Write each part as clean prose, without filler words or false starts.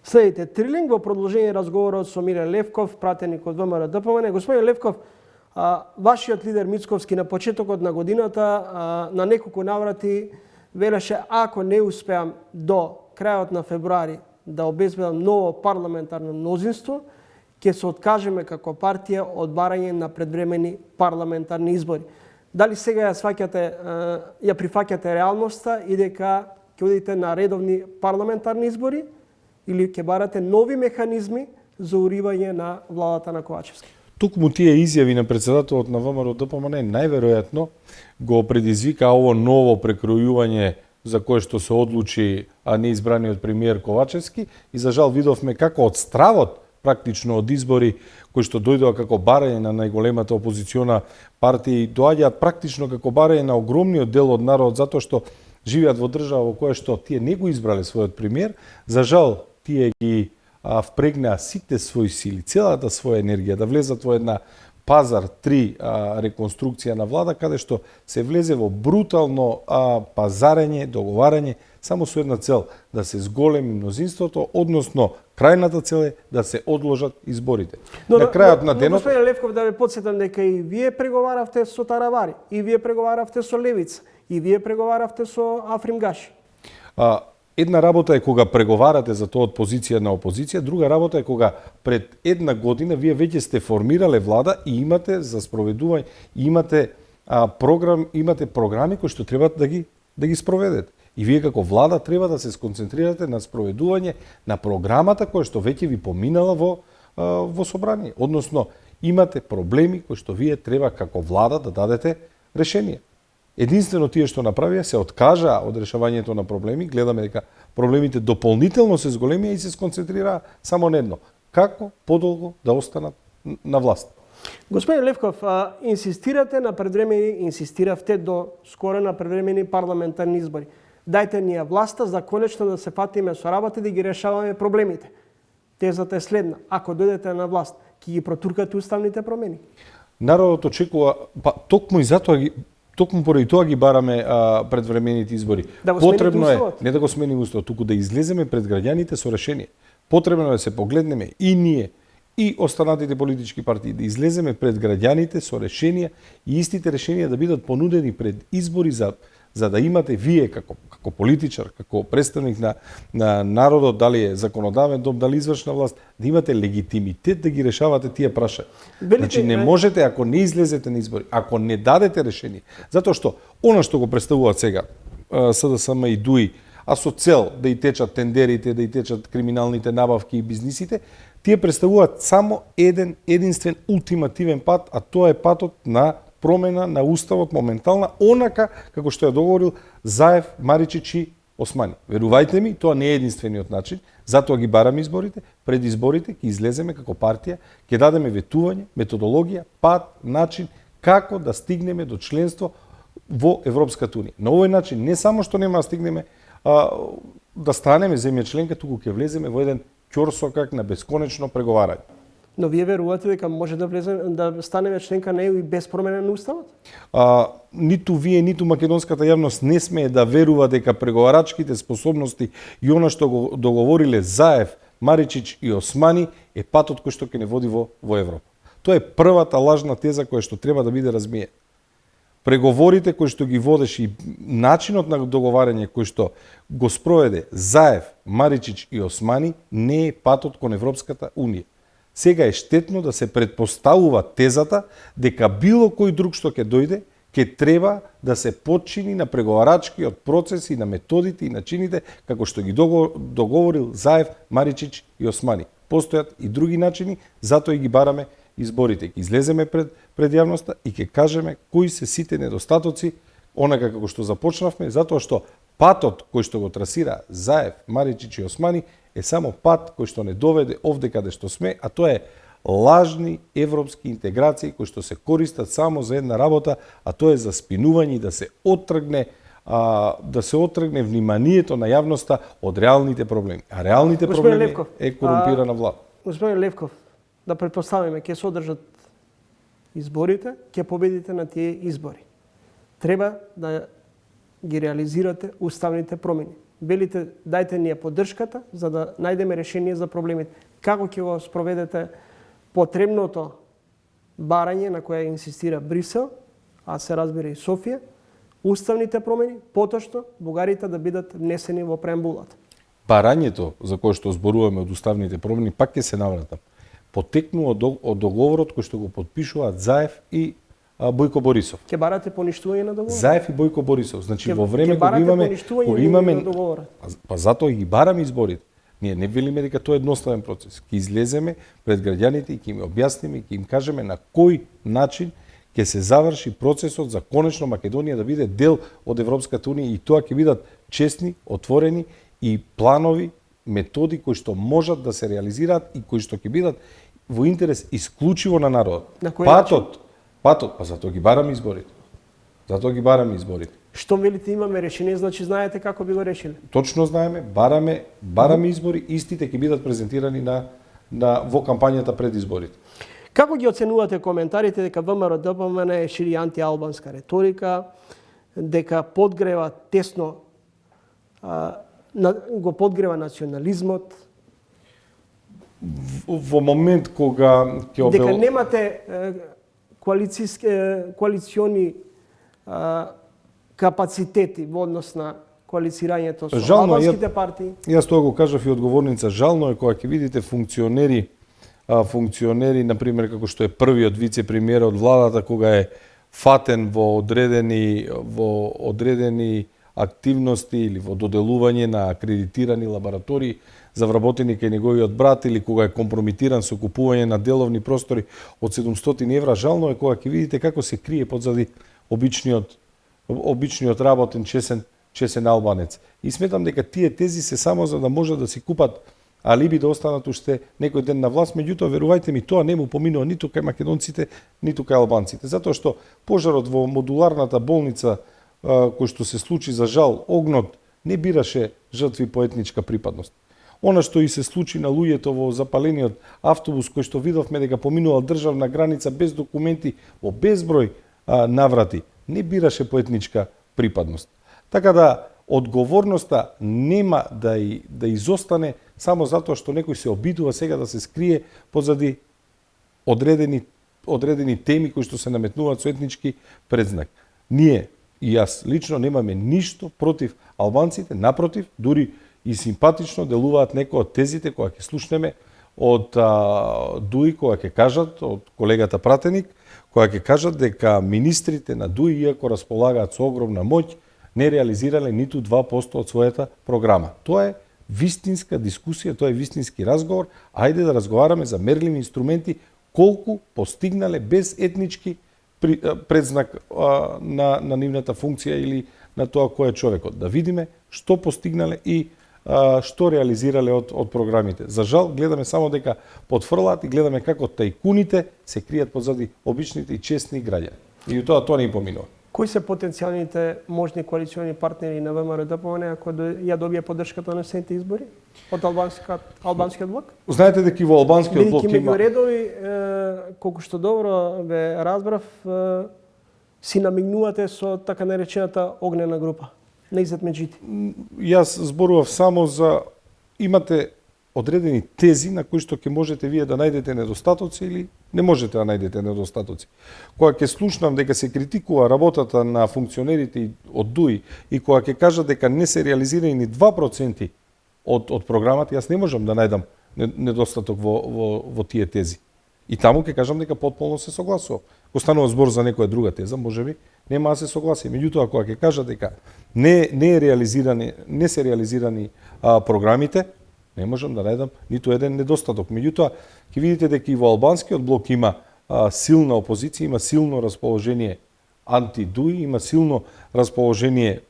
Следите, Трилинг во продолжение разговорот со Милен Левков, пратеник од ВМРО ДПМН. Господин Левков, вашиот лидер Мицковски на почетокот на годината на неколку наврати велеше ако не успеам до крајот на февруари да обезбедам ново парламентарно мнозинство, ќе се откажеме како партија од барање на предвремени парламентарни избори. Дали сега ја прифаќате реалноста и дека ќе одите на редовни парламентарни избори или ќе барате нови механизми за уривање на владата на Ковачевски? Токму тие изјави на председателот на ВМРО ДПМН најверојатно го предизвика ово ново прекројување за кое што се одлучи неизбраниот премиер Ковачевски и за жал видовме како од стравот практично од избори кои што дојдоа како барање на најголемата опозициона партија и доаѓаат практично како барање на огромниот дел од народ затоа што живеат во држава во која што тие не го избрале својот премиер, за жал тие ги впрегнаа сите своји сили, целата своја енергија да влезат во една пазар 3 реконструкција на влада, каде што се влезе во брутално пазарење, договарање, само со една цел, да се зголеми мнозинството, односно крајната цел е да се одложат изборите. На крајот на денот... Господин Левков, да ве потсетам дека и вие преговаравте со Таравари, и вие преговаравте со Левица, и вие преговаравте со Африм Гаши. Една работа е кога преговарате за тоа од позиција на опозиција, друга работа е кога пред една година вие веќе сте формирале влада и имате за спроведување, имате програми кои што треба да ги спроведете. И вие како влада треба да се сконцентрирате на спроведување на програмата која што веќе ви поминала во собрание. Односно, имате проблеми кои што вие треба како влада да дадете решение. Единствено тие што направија се откажаа од решавањето на проблеми, гледаме дека проблемите дополнително се зголемија и се сконцентрираа само на едно: како подолго да останат на власт. Господин Левков, инсистиравте до скоро на предвремени парламентарни избори. Дајте ни ја власта за конечно да се фатиме со работа да ги решаваме проблемите. Тезата е следна: ако дојдете на власт, ќе ги протуркате уставните промени? Народот очекува, токму поради тоа ги бараме предвремените избори. Потребно е не да го смениме уставот, туку да излеземе пред граѓаните со решение. Потребно е да се погледнеме и ние и останатите политички партии да излеземе пред граѓаните со решенија и истите решенија да бидат понудени пред избори за да имате вие како политичар, како представник на народот, дали е законодавен дом, дали извршна власт, да имате легитимитет да ги решавате тие прашања. Значи не можете ако не излезете на избори, ако не дадете решение, затоа што она што го представуваат сега СДСМ и ДУИ, а со цел да и течат тендерите, да и течат криминалните набавки и бизнисите, тие представуваат само единствен ултимативен пат, а тоа е патот на промена на уставот моментална, онака како што ја договорил Заев, Маричич и Османи. Верувајте ми, тоа не е единствениот начин, затоа ги бараме изборите. Пред изборите ќе излеземе како партија, ќе дадеме ветување, методологија, пат, начин како да стигнеме до членство во Европската унија. На овој начин не само што нема да стигнеме да станеме земја членка, туку ќе влеземе во еден ќорсокак на бесконечно преговарање. Но вие верувате дека може да станеме членка на ЕУ и без промена на уставот? Ниту вие, ниту македонската јавност не смее да верува дека преговарачките способности и она што го договориле Заев, Маричич и Османи е патот кој што ќе не води во Европа. Тоа е првата лажна теза која што треба да биде размиена. Преговорите кои што ги водеше и начинот на договарање кој што го спроведе Заев, Маричич и Османи не е патот кон Европската унија. Сега е штетно да се предпоставува тезата дека било кој друг што ќе дојде, ќе треба да се подчини на преговарачкиот процес и на методите и начините како што ги договорил Заев, Маричич и Османи. Постојат и други начини, затоа и ги бараме изборите. Ќе излеземе пред јавноста и ќе кажеме кои се сите недостатоци, онака како што започнавме, затоа што патот кој што го трасира Заев, Маричич и Османи е само пат кој што не доведе овде каде што сме, а тоа е лажни европски интеграции кои што се користат само за една работа, а тоа е за спинување и да се отргне вниманието на јавноста од реалните проблеми. А реалните проблеми е корумпирана влада. Господин Левков, да предпоставиме ќе се одржат изборите, ќе победите на тие избори. Треба да ги реализирате уставните промени. велите дајте ни ја поддршката за да најдеме решение за проблемите. Како ќе го спроведете потребното барање на кое инсистира Брисел, а се разбира и Софија, уставните промени, потошто бугарите да бидат внесени во преамбулата? Барањето за кое што зборуваме од уставните промени, пак ќе се навратам, потекнува од договорот кој што го подпишуваат Заев и Бојко Борисов. Ке барате поништување на договорот? Заев и Бојко Борисов. Значи во време кога имаме на договорот. Па затоа ги бараме изборите. Ние не велиме дека тоа е едноставен процес. Ќе излеземе пред граѓаните и ќе им објасниме, ќе им кажеме на кој начин ќе се заврши процесот за конечно Македонија да биде дел од Европската унија и тоа ќе бидат честни, отворени и планови, методи кои што можат да се реализираат и кои што ќе бидат во интерес исклучиво на народот. Патот, па затоа ги бараме изборите. Што велите имаме решение, значи знаете како би го решиле? Точно знаеме, бараме избори, истите ќе бидат презентирани во кампањата пред изборите. Како ги оценувате коментарите дека ВМРО-ДПМН шири антиалбанска реторика, дека подгрева тесно го подгрева национализмот? Во момент кога ќе дека немате коалициони капацитети во однос на коалицирањето со албанските партии? Јас тоа го кажав и одговорница. Жално е кога ќе видите функционери, например, како што е првиот вице-премиер од владата, кога е фатен во одредени активности или во доделување на акредитирани лаборатории за вработени кај неговиот брат или кога е компрометиран со купување на деловни простори од 700 евра, жално е кога ќе видите како се крие подзади обичниот работен чесен албанец. И сметам дека тие тези се само за да може да си купат алиби да останат уште некој ден на власт, меѓутоа верувајте ми тоа не му поминува ниту кај македонците, ниту кај албанците, затоа што пожарот во модуларната болница кој што се случи за жал огнот не бираше жртви по етничка припадност. Она што и се случи на луѓето во запалениот автобус кој што видовме дека поминувал државна граница без документи во безброј наврати, не бираше по етничка припадност. Така да одговорноста нема да изостане само затоа што некој се обидува сега да се скрие позади одредени теми кои што се наметнуваат со етнички предзнак. Ние и јас лично немаме ништо против албанците, напротив, дури и симпатично делуваат некои од тезите кои ќе слушнеме од ДУИ, кои ќе кажат, од колегата пратеник, кои ќе кажат дека министрите на ДУИ, иако располагаат со огромна моќ, не реализирале ниту 2% од својата програма. Тоа е вистинска дискусија, тоа е вистински разговор. Ајде да разговараме за мерливи инструменти колку постигнале без етнички предзнак на нивната функција или на тоа кој е човекот. Да видиме што постигнале и што реализирале од програмите. За жал, гледаме само дека потфрлаат и гледаме како тајкуните се кријат позади обичните и честни граѓани. И тоа не им поминува. Кои се потенцијалните можни коалициони партнери на ВМРО-ДПМН ако ја добие поддршката на следните избори од албанскиот блок? Знаете дека и во албанскиот блок има меѓу редови, колку што добро ве разбрав, си намигнувате со така наречената огнена група на Изет Меджити. Јас зборував само за имате одредени тези на кои што ќе можете вие да најдете недостатоци или не можете да најдете недостатоци. Кога ќе слушнам дека се критикува работата на функционерите од ДУИ и кога ќе кажат дека не се реализира ни 2% од програмата, јас не можам да најдам недостаток во тие тези. И таму ќе кажам дека потполно се согласувам. Останува збор за некоја друга теза, можеби нема да се согласи. Меѓутоа кога ќе кажат дека не се реализирани програмите, не можам да најдам ниту еден недостаток. Меѓутоа, ќе видите дека и во албанскиот блок има силна опозиција, има силно расположение анти-ДУИ, има силно расположение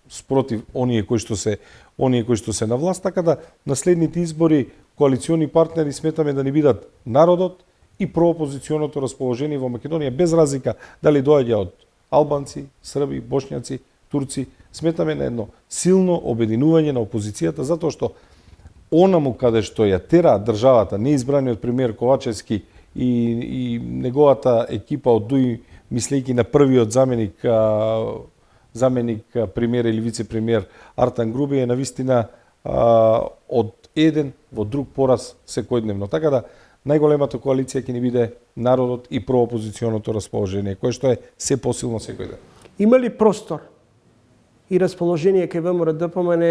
спротив оние кои што се на власт, така да на следните избори коалициони партнери сметаме да ни бидат народот и проопозиционото расположение во Македонија, без разлика дали доаѓа од албанци, срби, бошњаци, турци, сметаме на едно силно обединување на опозицијата, затоа што онаму каде што ја тера државата, неизбраниот премиер Ковачевски и неговата екипа од ДУИ, мислејќи на првиот заменик заменик премиер или вице-премиер Артан Груби е навистина од еден во друг пораз секојдневно. Така да најголемата коалиција ќе ни биде народот и проопозиционото расположение, кое што е се посилно секој ден. Има ли простор и расположение кај ВМРО-ДПМН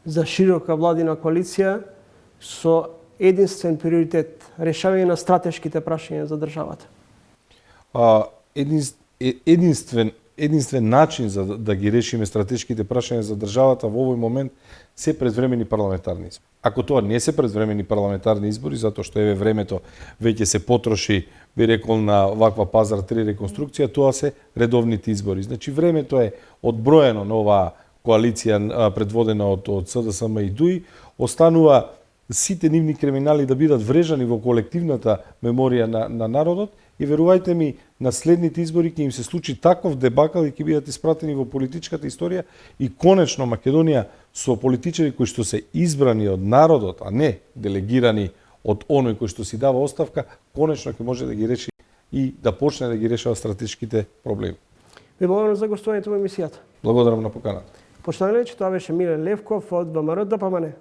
за широка владина коалиција со единствен приоритет решавање на стратешките прашања за државата? Единствен начин за да ги решиме стратешките прашања за државата во овој момент се предвремени парламентарни избори. Ако тоа не се предвремени парламентарни избори, затоа што еве времето веќе се потроши, би рекол, на ваква пазар 3 реконструкција, тоа се редовните избори. Значи времето е одброено на оваа коалиција предводена од СДСМ и ДУИ, останува сите нивни криминали да бидат врежани во колективната меморија на народот и верувајте ми, на следните избори ќе им се случи таков дебакал и ќе бидат испратени во политичката историја и конечно Македонија со политичари кои што се избрани од народот, а не делегирани од оној кој што си дава оставка, конечно ќе може да ги реши и да почне да ги решава стратешките проблеми. Ви благодарам за гостувањето во емисијата. Благодарам на поканата. Поштовани, че тоа беше Милен Левков од ВМРО-ДПМН.